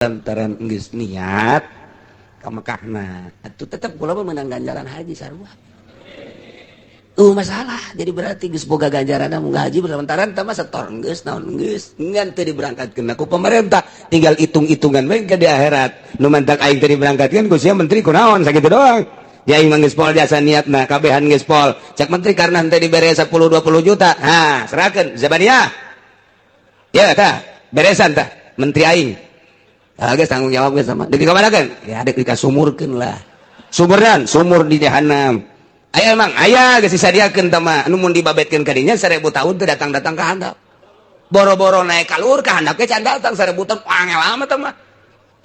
lantaran geus niat ka Mekahna atuh tetep kula menang ganjaran haji sarua. Masalah jadi berarti geus boga ganjaran mun haji lantaran teh mah setor geus naon geus ngan teu diberangkatkeun ku pemerintah tinggal hitung-hitungan we ke di akhirat nu mantak aing teu diberangkatkeun ku sia menteri kunaon sakitu doang ya aing mah geus pol jasa niatna kabehan geus pol cak menteri karena henteu dibere 10-20 juta ha serahkeun Zabaniyah ya tah beresan tah menteri aing geus tanggung jawab geus sama deui kamanakeun ya deuk dikasumurkeun lah sumurnan sumur di jahanam. Aya emang aya geus disadiakeun tah mah anu mun dibabetkeun ka dinya 1000 tahun teu datang-datang ka handap. Boro-boro naik ka luhur ka handap ge can datang 1000 tahun angel amat tah mah.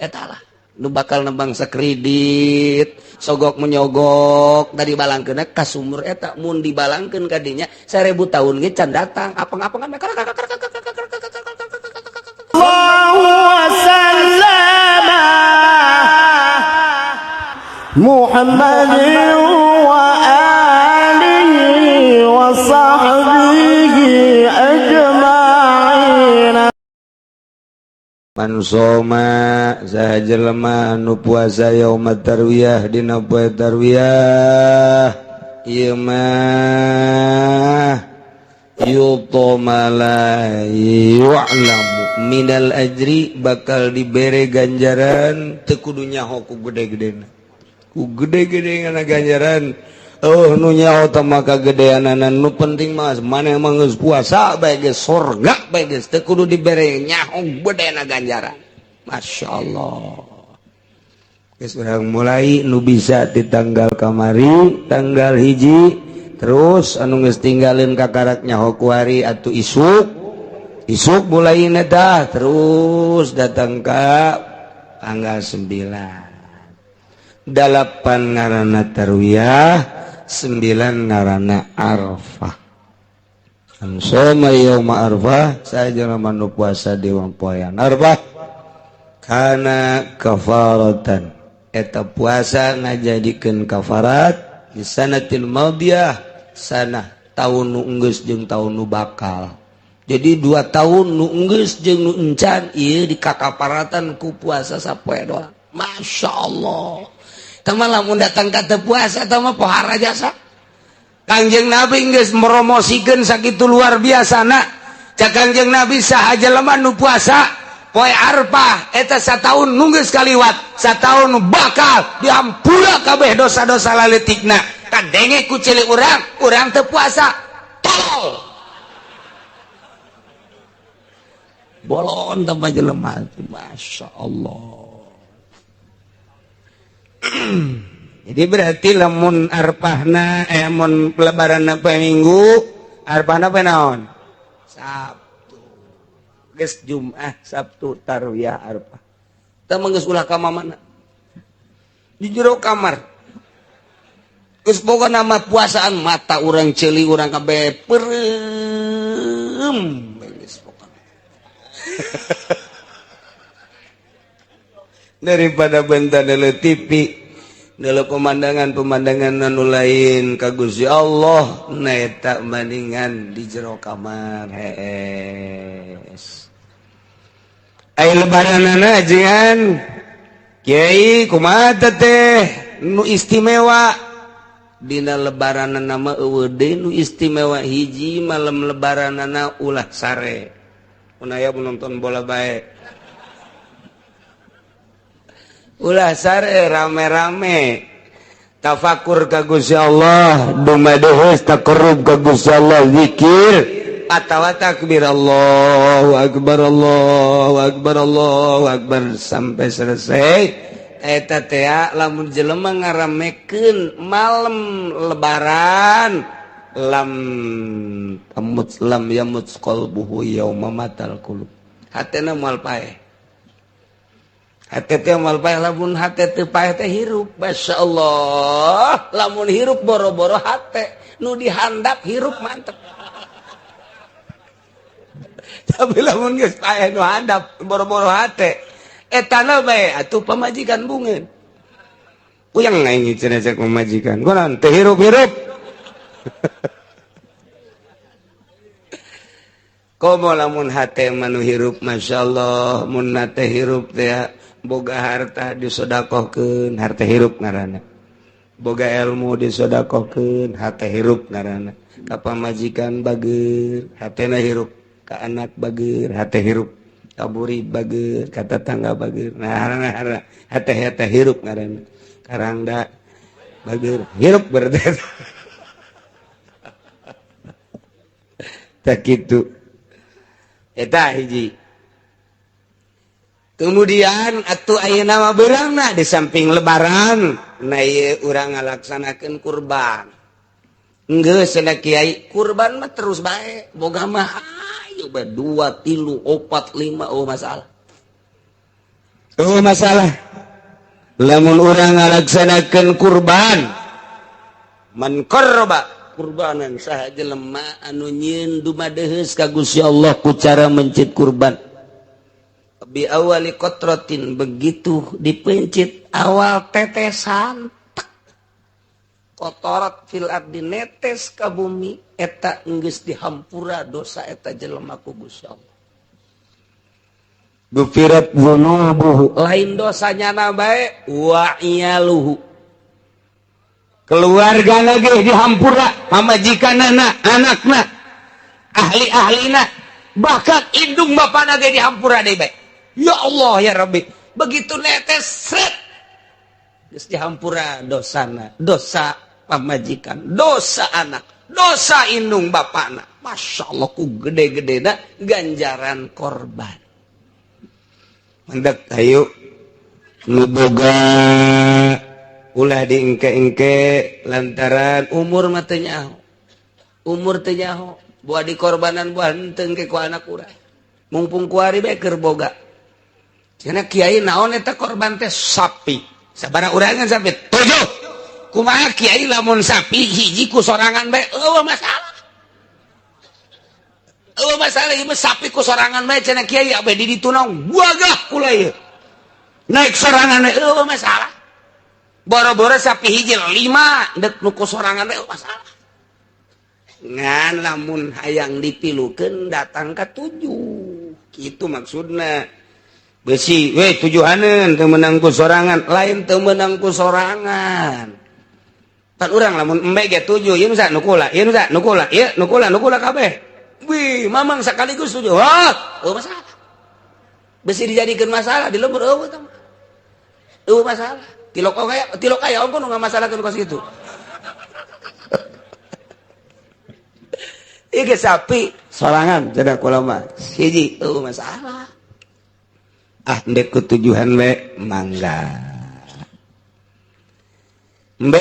Eta lah nu bakal nembang sakredit, sogok menyogok dari balangkeunna ka sumur eta mun dibalangkeun ka dinya 1000 tahun ge can datang. Apang-apangan Allahu sallama Muhammadin wa alihi wa sahbihi ajma'in. Man soma saha jelema anu puasa yaumut tarwiyah dina poe tarwiyah ieu mah yutomala yu'lamu minal ajri bakal dibere ganjaran teu kudu nyaho ku gede-gedena ku gede-gedena ganjaran nu nyaho teh mah kagedeanana nu penting mah maneh mah geus puasa bae geus surga bae geus teu kudu dibere nyaho gedena ganjaran masyaallah. Geus urang mulai nu bisa di tanggal kamari tanggal 1 terus anu geus tinggalin kakarak nyaho ku hari atuh isuk mulai dah terus datang ka tanggal 9 8 ngaranna tarwiyah 9 ngaranna arfah. Ansoma yauma arfah saja manu puasa di poean arfah kana kafaratan eta puasa ngajadikeun kafarat di sanatil madiyah sana tahun nu enggeus jeung tahun nu bakal. Jadi 2 tahun nu enggeus jeung nu encan ieu dikakaparatan ku puasa sapoe doang. Masyaallah. Tama lamun datang ka teu puasa tah mah pohara jasa. Kangjeng Nabi geus meromosikeun sakitu luar biasana. Cak Kangjeng Nabi saha jelema nu puasa poe Arfah eta sataun nu geus kaliwat, sataun nu bakal diampura kabeh dosa-dosa laletikna. Kadenge ku cilik urang teu puasa. Tol. Bolon tah jelema, masyaallah. Jadi berarti lamun arpahna mun lebaranna poe Minggu arpahna poe naon? Sabtu. Geus Jumat Sabtu tarwiyah arpah. Tah mah geus ulah ka mamana. Di jero kamar. Geus boga nama puasaan mata urang ceuli urang kabeh perem. Geus pokona. Daripada bentar dulu TV dulu pemandangan anu lain ka Gusti Allah naeta bandingan di jero kamar hees ai lebaranana jangan kiai kumaha teh nu istimewa dina lebaranana mah eueuh deui nu istimewa hiji malam lebaranana ulah sare mun aya menonton bola bae ulah sare rame-rame tafakur ka Gusti Allah dumadeheus taqarrub ka Gusti Allah zikir atawa takbir Allahu akbar sampai selesai eta teh lamun jelema ngaramekeun malam lebaran lam yamut qalbuhu yauma matal qulub hatena moal paeh hati teh mal paeh lamun hati teu paeh teh hirup masyaallah lamun hirup boro-boro hati nu dihandap hirup mantep tapi lamun geus paeh nu handap boro-boro hati eta na bae atuh pamajikan bungeun puyang aing cenah cek pamajikan kunaon teu hirup-hirup komo lamun hate manu hirup masyaallah mun nate hirup teh boga harta disodakohkeun harta hirup ngaranna boga ilmu disodakohkeun harta hirup ngaranna ka pamajikan bageur hatena hirup ka anak bageur hate hirup ka burik bageur ka tetangga bageur nah hate hirup ngaranna karangda bageur hirup berarti tak kitu eta hiji. Kemudian atuh ayeuna mah beurangna di samping lebaran na ieu urang ngalaksanakeun kurban. Geus cenah kiai kurban mah terus bae boga mah ayo bae 2 3 4 5 masalah. Masalah. Lamun urang ngalaksanakeun kurban man qarraba kurbanan saha jelema anu nyieun dumadeheus ka Gusti Allah ku cara mencit kurban. Bi awali kotrotin begitu dipencit awal tetesan kotorat fil ardi netes ka bumi eta geus dihampura dosa eta jelema ku Gusti Allah. Gufirat dzunubuhu lain dosanya na bae wa iyaluhu keluargana ge dihampura pamajikanana anakna ahli-ahlina bahkan indung bapana ge dihampura deui bae. Ya Allah ya Rabbi begitu netes sret geus dihampura dosana dosa pamajikan dosa anak dosa indung bapana Masya Allah ku gede-gedena ganjaran korban mendak ayo nu boga ulah diengke-engke lantaran umur mah teu nyaho umur teu nyaho buah dikorbanan buah henteu ke ku anak urang mumpung kuari bae keur boga. Cenah kiai naon eta korban teh sapi. Sabaraha urangan sapi? 7. Kumaha kiai lamun sapi hiji ku sorangan bae eueuh masalah. Eueuh masalah ieu sapi ku sorangan bae cenah kiai abeh di ditu naon buagah kula ieu. Naik sorangan bae eueuh masalah. Boro-boro sapi hiji 5 dek nu ku sorangan bae masalah. Ngan lamun hayang dipilukeun datang ka 7. Kitu maksudna. Besi, tujuaneun teu meunang ku sorangan, lain teu meunang ku sorangan. Pan urang lamun embe ge 7, ieu nu sa nu kula, ieu nu sa nu kula, ieu nu kula kabeh. Wih, mamang sakaligus 7. Masalah. Besi dijadikeun masalah di lembur eueuh tah. Eueuh masalah. Tilok aya ongko nu ngamasalahkeun kos kitu. Ieu ge sapi sorangan cenah kula mah. Hiji eueuh masalah. Ndek ketujuhan we mangga mbe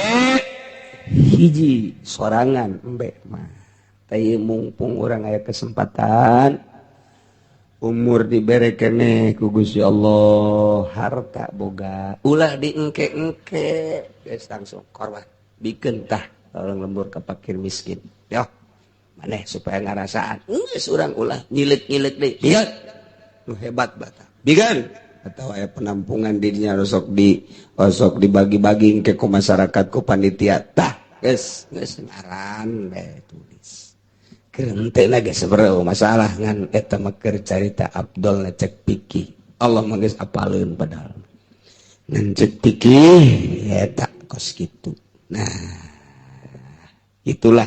hiji sorangan mbe mah teu mumpung urang aya kesempatan umur dibere keneh ku Gusti Allah harta boga ulah diengke-engke geus langsung korban bikeun tah orang lembur ka fakir miskin yo maneh supaya ngarasaan geus urang ulah nyilik-nyilik deui biar nu hebat bata bigan atau aya penampungan dirinya osok dibagi-bagi ke ku masyarakat ku panitia tah geus ngaran bae tulis keur teu na geus sabareu masalah ngan eta mah keur carita Abdul cek piki Allah mah geus apaleun padahal ngan cek piki eta kos kitu nah itulah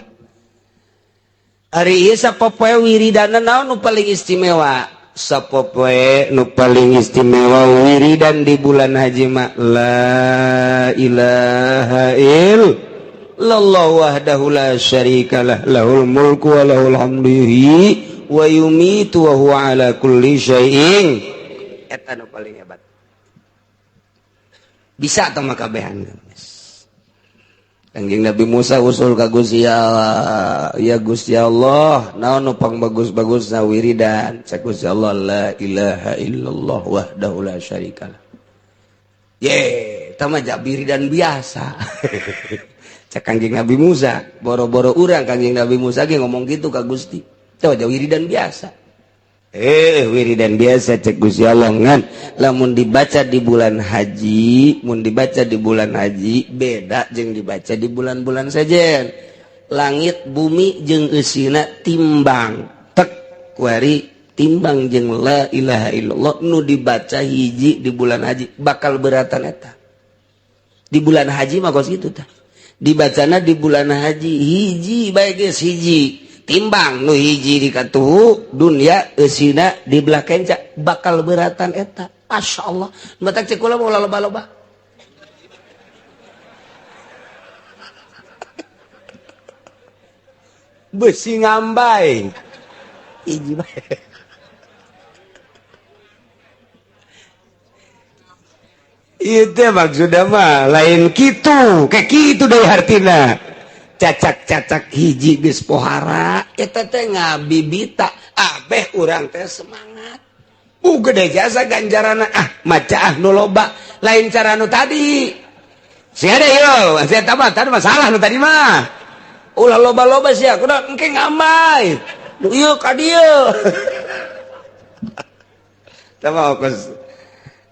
ari ieu sapopoe wiridana naon nu paling istimewa sapopoe nu paling istimewa wiridan di bulan haji ma la ilaha illallah wahdahu la syarikalah lahul mulku wa lahul hamdu wa yumitu wa huwa ala kulli syai'in eta nu paling hebat bisa tah mah kabehan Kanjeng Nabi Musa usul ka Gusti Allah, ya Gusti Allah, naon nu pang bagus-bagusna wiridan? Cek Gusti Allah, la ilaha illallah wahdahu la syarikalah. Tah mah wiridan biasa. Cek Kanjeng Nabi Musa, boro-boro urang Kanjeng Nabi Musa ge ngomong gitu ka Gusti. Tah wiridan biasa. Wiridan biasa cek Gusti Allah ngan lamun dibaca di bulan haji beda jeung dibaca di bulan-bulan sajen langit bumi jeung eusina timbang tek kuari timbang jeung la ilaha illallah nu dibaca hiji di bulan haji bakal beratan eta di bulan haji mah kos kitu tah dibacana di bulan haji hiji bae geus hiji timbang nu hiji di katuhu dunya eusina di belah kenca bakal beratan eta masyaallah matak cek kula mau loba-loba besi ngambai hiji bae itu maksudnya mah lain gitu kayak gitu deh artinya cacak-cacak hiji geus pohara eta teh ngabibita abeh urang teh semangat gede jasa ganjarana maca nu loba lain cara nu tadi sia deh yo sia tadi masalah nu tadi mah ulah loba-loba sia kudu engke ngambai nu ieu ka dieu tama kos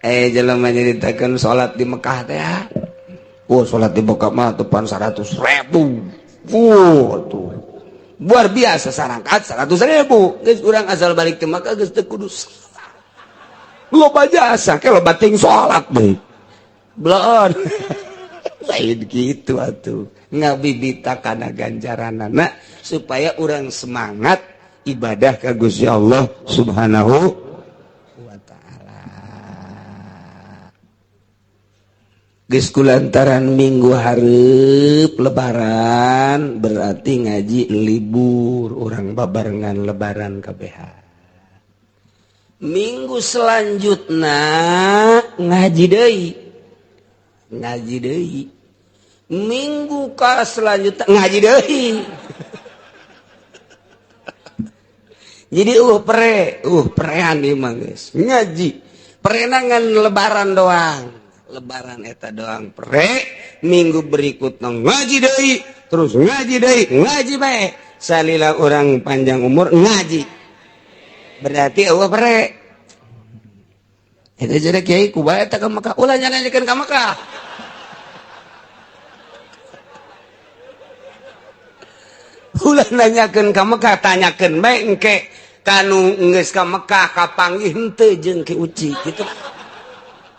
jelema nyaritakeun salat di Mekah teh salat di Mekah mah tepan 100.000 tuh luar biasa sarangkat 100.000 geus urang asal balik teh Mekah geus teu kudu loba jasa ke loba ting salat deui belon lain gitu atuh ngabibita kana ganjaranana supaya urang semangat ibadah ka Gusti Allah Subhanahu wa taala. Geus kulantaran minggu hareup lebaran berarti ngaji libur urang babarengan lebaran kabeh. Minggu selanjutnya ngaji deui minggu ka selanjutnya ngaji deui jadi perean ieu mah geus ngaji perenangan lebaran doang lebaran eta doang pere minggu berikutnya ngaji deui terus ngaji bae salila orang panjang umur ngaji berarti eueuh pere eta jadi kiai kumaha eta ka Mekah ulah nyanyakeun ka Mekah ulah nanyakeun ka Mekah tanyakeun bae engke kanu geus ka Mekah kapanggih henteu jeung Ki Uci kitu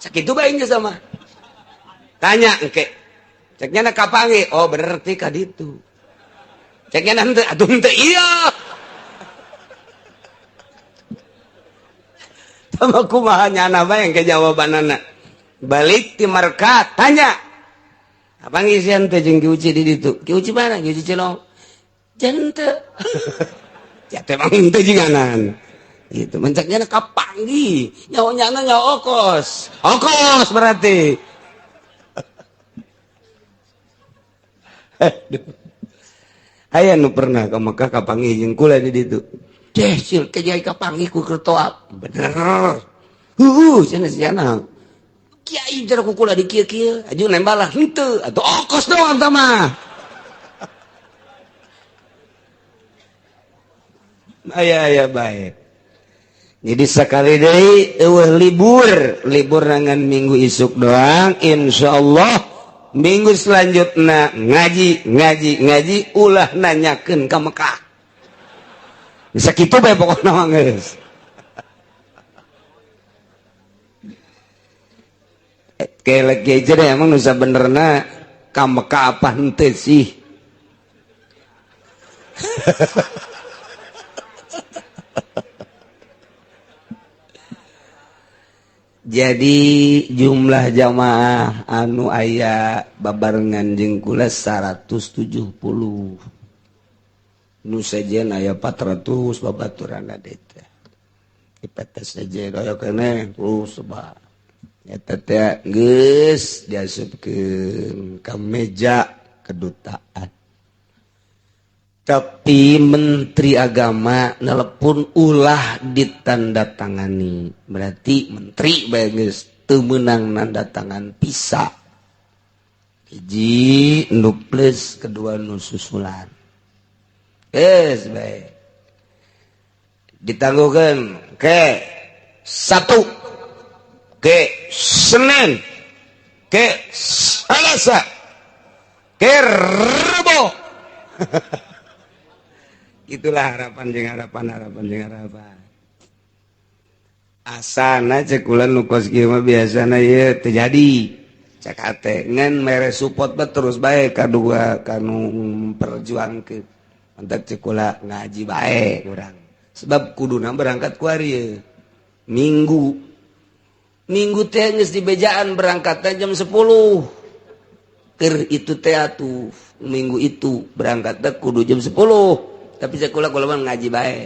sakitu bae geus sama tanya engke cek nyana kapanggih oh berarti ka ditu cek nyana henteu atuh henteu iya sama kumaha nyana bae engke jawabanana balik ti markat tanya kapanggih si henteu jeung Ki Uci di ditu Ki Uci mana Ki Uci Cilong jente ya temang henteu jinganan gitu mencaknya kapanggi nyawanya nyawa okos berarti aya nu pernah ka Mekah kapanggi jeung kula di ditu sil kejai kapanggi ku kertoa bener cenah kiai jara ku kula di kieu-kieu aju nembalah henteu atuh okos doang tah mah aya baik jadi sekali deui eueuh libur nangan minggu isuk doang insyaallah minggu selanjutnya ngaji ulah nanyakeun ka Mekah bisa kitu bae pokona mah geus kelek gejer emang nu sabenerna ka Mekah apa henteu sih jadi jumlah jamaah anu aya babarengan jeung kula 170 nu sejen aya 400 babaturan teh ipates saja aya keneh sebab eta teh geus diasupkeun ka meja kedutaan tapi Menteri Agama nelpon ulah ditandatangani berarti menteri bae geus teu meunang nandatangan pisa hiji nu plus kedua nu susulan geus bae ditangguhkeun ke 1 ke Senin ke Selasa ke Rebo itulah harapan. asana cekulan nukos kieu mah biasana ieu terjadi cak hate ngan mere support mah terus bae kadua kanu perjuangkeun mantap cekula ngaji bae urang sebab kuduna berangkat ku ari minggu teh geus di bejaan berangkatna jam 10 keur itu teh atuh minggu itu berangkatna kudu jam 10 tapi cekula mah ngaji bae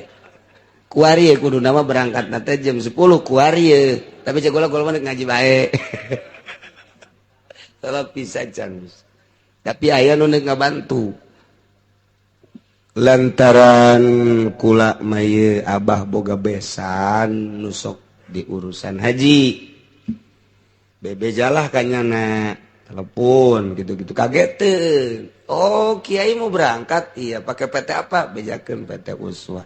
kuari kudu nama berangkat nanti jam 10 kuari tapi cekula mah ngaji bae salah pisan tapi aya nu ngabantu lantaran kula mah abah boga besan nusok di urusan haji bebejalah kanyana telepon gitu-gitu kageteun oh kiai mau berangkat iya pakai PT apa bejakeun PT Uswah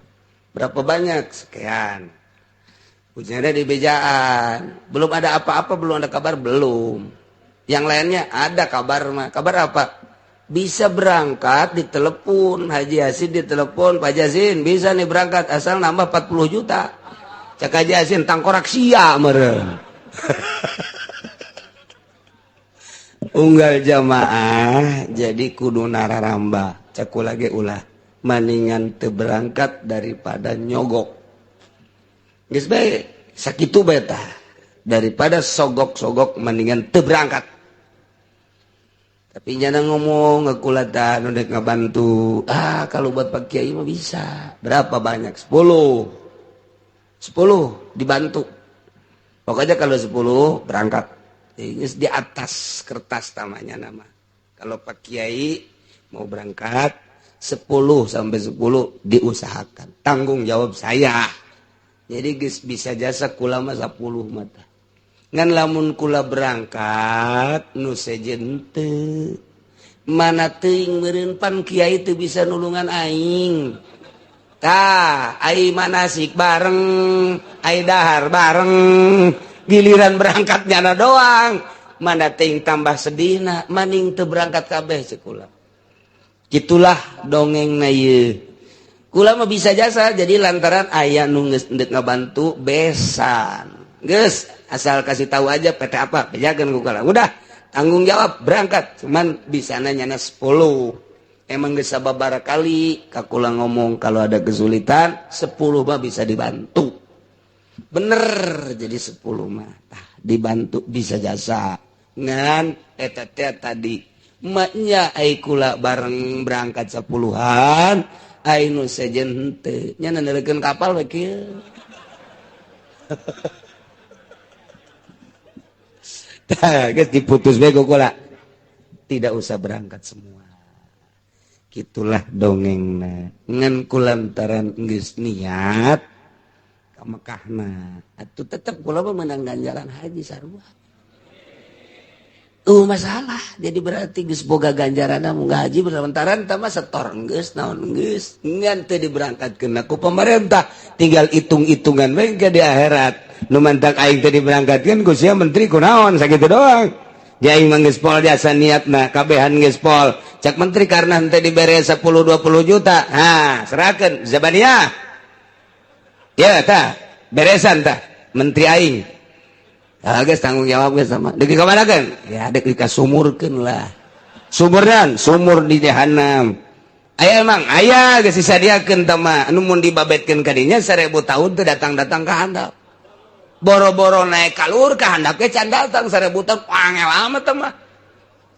berapa banyak sekian ujiannya di bejaan belum ada apa-apa belum ada kabar belum yang lainnya ada kabar mah kabar apa bisa berangkat ditelepon Haji Yasin ditelepon Pak Yasin bisa nih berangkat asal nambah 40 juta cak Haji Yasin tangkorak sia meureun unggal jamaah jadi kudu nararamba cakula ge ulah maningan teu berangkat daripada nyogok geus bae sakitu bae tah daripada sogok-sogok maningan teu berangkat tapi jangan ngomong ngekula tah nu dek ngabantu kalau buat Pak Kiai mah bisa berapa banyak 10 dibantu pokoknya kalau 10 berangkat di atas kertas namanya nama. Kalau Pak Kiai mau berangkat 10 sampai 10 diusahakan. Tanggung jawab saya. Jadi bisa jasa kula mah 10 mata. Ngan lamun kula berangkat nu sejen teu. Mana teuing meureun pan Kiai teu bisa nulungan aing. Tah, ai manasik bareng, ai dahar bareng. Giliran berangkatnya na doang mana ting tambah sedihna maning teu berangkat kabeh cekula gitulah dongeng na ieu kula mah bisa jasa jadi lantaran aya nu geus endek ngabantu besan geus asal kasih tahu aja PT apa bejakeun ku kula udah tanggung jawab berangkat cuman bisana nyana 10 emang geus sababaraha kali ka kula ngomong kalau ada kesulitan 10 mah bisa dibantu bener jadi 10 mah dibantu bisa jasa ngan eta teh tadi maknya ai kula bareng berangkat 10-an ai nu sejen henteu nya naneurekeun kapal we kieu tah geus diputus we kula tidak usah berangkat semua gitulah dongengna ngan kulantaran geus niat Mekahna atuh tetep kula mah menang ganjaran haji sarua masalah jadi berarti geus boga ganjaranna mun haji berlantaran tah mah setor geus naon geus ngan teu diberangkatkeun ku pemerintah tinggal hitung-hitungan we ke di akhirat nu mantak aing teu diberangkatkeun ku sia menteri kunaon sakitu doang ya aing mah geus pol jasa niatna kabehan geus pol cak menteri karena henteu dibere 10 20 juta serahkeun zabaniyah ya tah beresan tah menteri aing geus tanggung jawab geus sama deuk kamanakeun ya deuk dikasumurkeun lah sumur di jahanam aya emang aya geus disadiakeun tah mah anu mun dibabetkeun ka dinya 1000 tahun teu datang-datang ka handap boro-boro naik ka luhur ka handap ge can datang 1000 tahun angel amat tah mah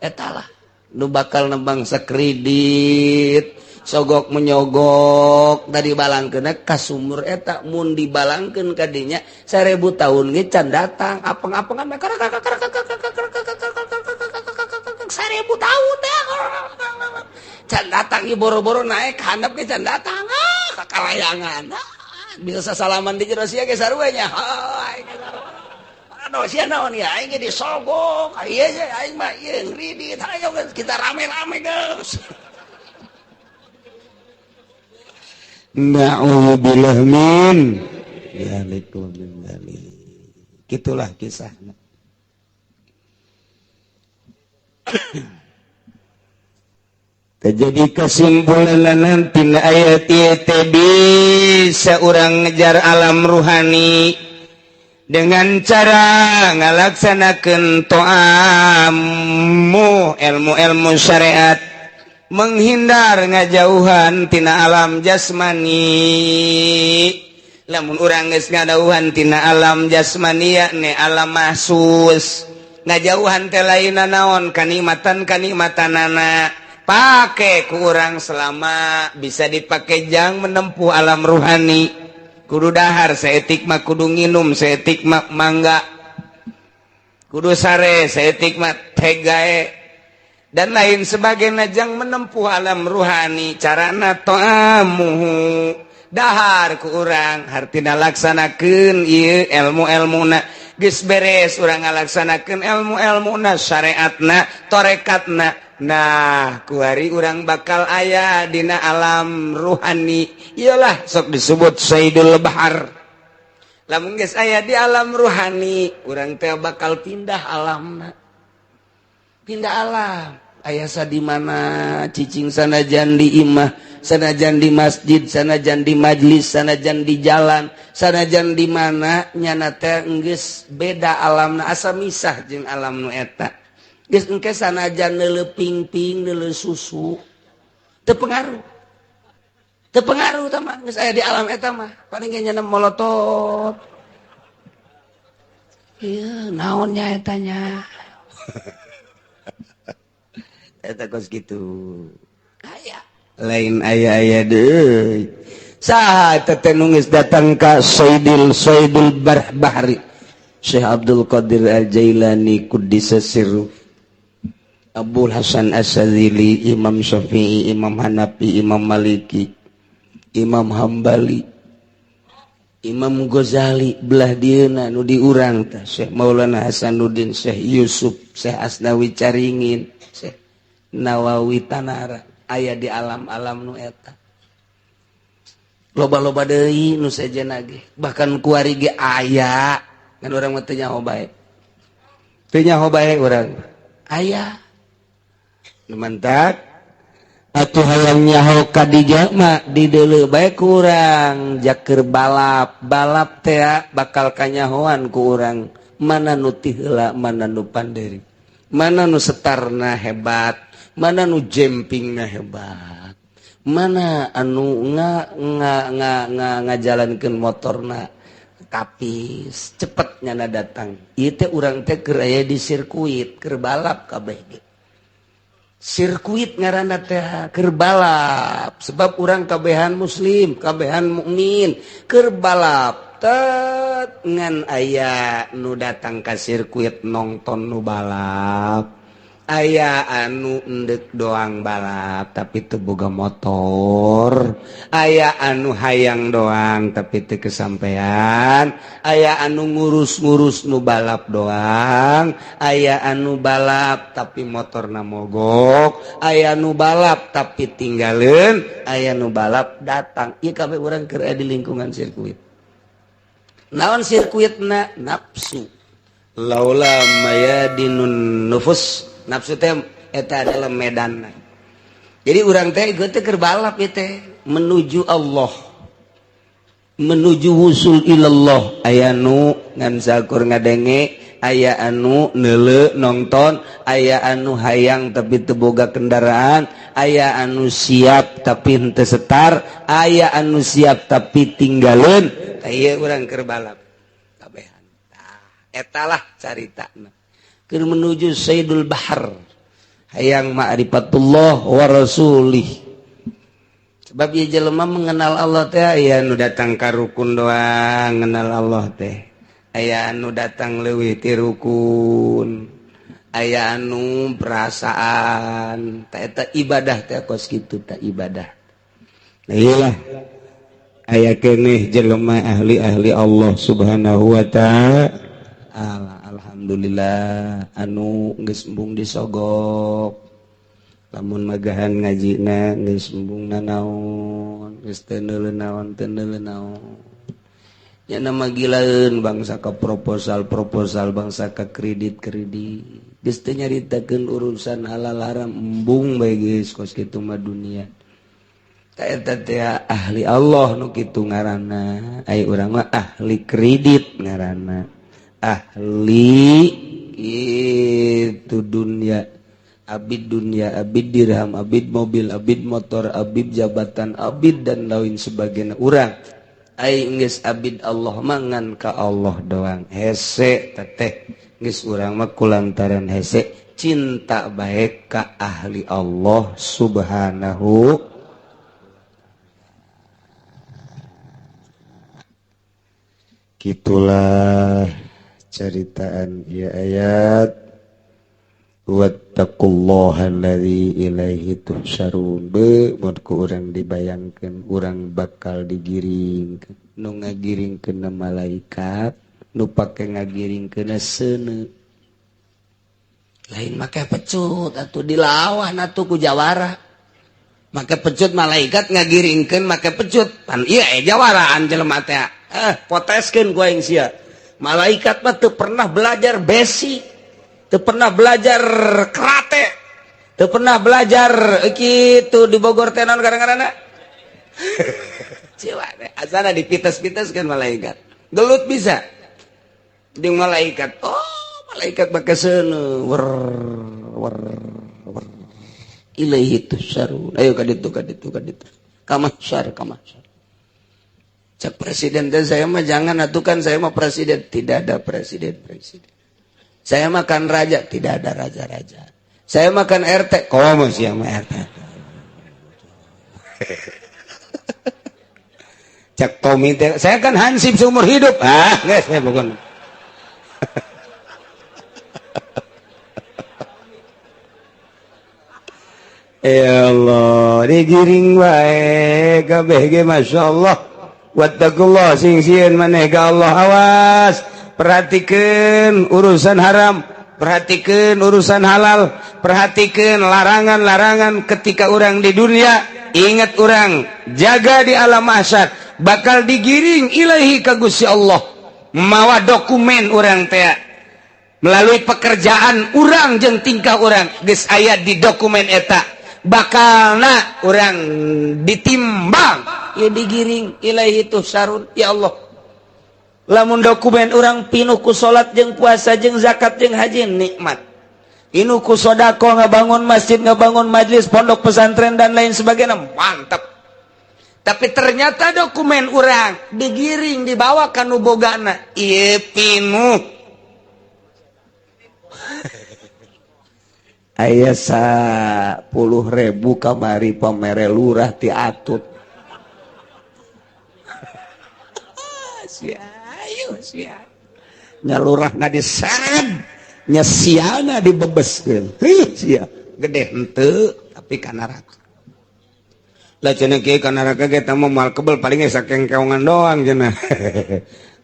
eta lah nu bakal nembang sakredit sogok menyogok dari balangkeun ka sumur eta mun dibalangkeun ka dinya 1000 tahun ge can datang apeng-apengan 1000 tahun teh can datang ieu boro-boro naik handap ge can datang kakalayangan bisa salaman di jero sia ge sarua nya aduh sia naon ya aing ge disogok ieu aing mah ieu ngridit hayo kita rame-rame geus na'udzubillah min dzalikum min dzalik gitulah kisahnya terjadi kesimpulan tina ayat ieu teh bisa urang ngejar alam ruhani dengan cara ngalaksanakeun to'ammu ilmu-ilmu syariat menghindar ngajauhan tina alam jasmani lamun urang geus ngadauhan tina alam jasmani yakni alam mahsus ngajauhan teh lainna naon kanikmatan-kanikmatanana pake ku urang selama bisa dipake jang menempuh alam ruhani kudu dahar saeutik mah kudu nginum saeutik mah mangga kudu sare saeutik mah teh gae dan lain sebagainya jang menempuh alam ruhani carana ta'amuhu dahar ku urang hartina laksanakeun ieu ilmu-ilmuna geus beres urang ngalaksanakeun ilmu-ilmuna syariatna torekatna nah kuari urang bakal aya dina alam ruhani iyalah sok disebut sayyidul bahar lamun geus aya di alam ruhani urang teh bakal pindah alamna pindah alam aya di mana cicing sanajan di imah sanajan di masjid sanajan di majlis sanajan di jalan sanajan di mana nyana teh geus beda alamna asa misah jeung alam nu eta geus engke sanajan neuleuh ping-ping neuleuh susu teu pengaruh tah mah geus aya di alam eta mah paling ge nyana molotot ieu naonnya eta nya eta kos kitu aya lain aya deui saha eta teh nu geus datang ka sayyidul bahri Syekh Abdul Qadir Al-Jailani Quddisa Sirruh Abul Hasan As-Sadzili Imam Syafi'i Imam Hanafi Imam Maliki Imam Hambali Imam Ghazali belah dieuna nu diurang tah Syekh Maulana Hasanuddin Syekh Yusuf Syekh Asnawi Caringin Syekh Nawawi Tanara aya di alam-alam nu eta loba-loba deui nu sejenna ge bahkan kuari ge aya kan urang mah teu nyaho bae urang aya nu mantak atuh hayang nyaho ka dieu mah dideuleu bae ku urang jak keur balap teh bakal kanyahoan ku urang mana nu ti heula mana nu panderi mana nu setarna hebat mana nu jempingna hebat mana anu ngajalankeun motorna tapis cepet nyana datang ieu teh urang teh keur aya di sirkuit keur balap kabeh ge sirkuit ngaranna teh keur balap sebab urang kabehan muslim kabehan mukmin keur balap tet ngan aya nu datang ka sirkuit nongton nu balap aya anu endek doang balap tapi teu boga motor aya anu hayang doang tapi teu kesampean aya anu ngurus-ngurus nu balap doang aya anu balap tapi motorna mogok aya nu balap tapi tinggaleun aya nu balap datang ieu kabeh urang keur aya di lingkungan sirkuit naon sirkuitna nafsu laula mayadinun nufus nafsu teh eta adalah medanna jadi urang teh geus teh keur balap ieu teh menuju Allah menuju wusul ilallah aya nu ngan sakur ngadenge aya anu neuleuh nongton aya anu hayang tapi teu boga kendaraan aya anu siap tapi henteu setar aya anu siap tapi tinggaleun ieu urang keur balap kabehan eta lah caritana keur menuju Sayyidul Bahar hayang ma'rifatullah wa rasulih sebab ieu jelema mengenal Allah teh aya nu datang ka rukun doang ngenal Allah teh aya anu datang leuwih ti rukun aya anu perasaan teh eta ibadah teh kos kitu teh ibadah nah iyalah aya keneh jelema ahli-ahli Allah subhanahu wa ta'ala alhamdulillah anu geus embung disogok lamun magahan ngajina geus embung nanaon geus teu neuleuh naon nya nama gilaeun bangsa ka proposal bangsa ka kredit geus teu nyaritakeun urusan halal haram embung bae geus kos kitu mah dunia ta eta teh ahli Allah nu kitu ngaranna ai urang mah ahli kredit ngaranna ahli itu dunia, abid dunia, abid dirham, abid mobil, abid motor, abid jabatan, abid dan lain sebagainya. Urang aing geus abid Allah mangan ka Allah doang. Hese teteh geus urang mah kulantaran hese cinta baik ka ahli Allah subhanahu. Gitulah ceritaan ieu ayat. Wattaqullaha allazi ilaihi tuhsyarun. Mun ku urang dibayangkeun urang bakal digiringkeun, nu ngagiringkeun malaikat, nu pake ngagiringkeun seuneu. Lain make pecut atuh dilawan atuh ku jawara. Make pecut malaikat ngagiringkeun make pecut. Pan ieu jawaraan jelema teh. Poteskeun ku aing sia. Malaikat mah teu pernah belajar besi. Teu pernah belajar karate, teu pernah belajar kitu di Bogor teh naon kadang-kadangna. Ciwa teh asana dipites-piteskeun malaikat. Gelut bisa. Jeung malaikat. Oh, malaikat make seuneu. Wer. Ilaihi tusarun. Ayo ka ditu. Kamahsyar. Cak presiden teh saya mah jangan atuh kan saya mah presiden. Tidak ada presiden. Saya makan raja, tidak ada raja-raja. Saya makan RT, komo sih sama RT. Cak Tommy, saya kan hansip seumur hidup. Guys, saya bukan. Ya Allah, digiring bae kabeh ge masyaallah. Wattaqullah sing sieun maneh ka Allah, awas. Perhatikan urusan haram, perhatikan urusan halal, perhatikan larangan-larangan ketika orang di dunia. Ingat orang, jaga di alam mahsyar, bakal digiring ilahi ka Gusti Allah. Mawa dokumen orang teh melalui pekerjaan orang jeung tingkah orang geus aya di dokumen eta. Bakalna orang ditimbang, ya digiring ilahi tusarun ya Allah. Lamun dokumen orang pinuh ku salat jeung puasa jeung zakat jeung haji nikmat. Pinuh ku sedekah ngabangun masjid, ngabangun majelis pondok pesantren dan lain sebagainya mantap. Tapi ternyata dokumen orang digiring dibawa ka nu bogana ieu pinuh. Aya 10.000 kamari pamere lurah ti Atut. Sia nyalurah na diseret nya siana dibebeskeun sia gede henteu tapi ka neraka lah cenah kieu ka neraka ge teh moal kebel paling ge sakengkeongan doang cenah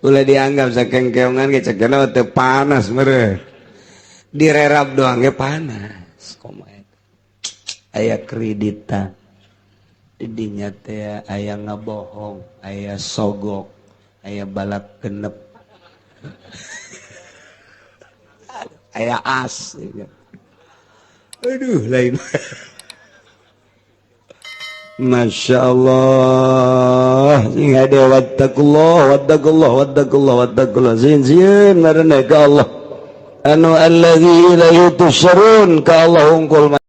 ulah dianggap sakengkeongan ge cek cenah teu panas meureun direrap doang ge panas komae aya kreditan di dinya teh aya ngabohong aya sogok aya balak genep aya as aduh lain Masya Allah sing hade wattaqullah zin ngaranna ka Allah anu allazi la yutusharun ka Allah hungkul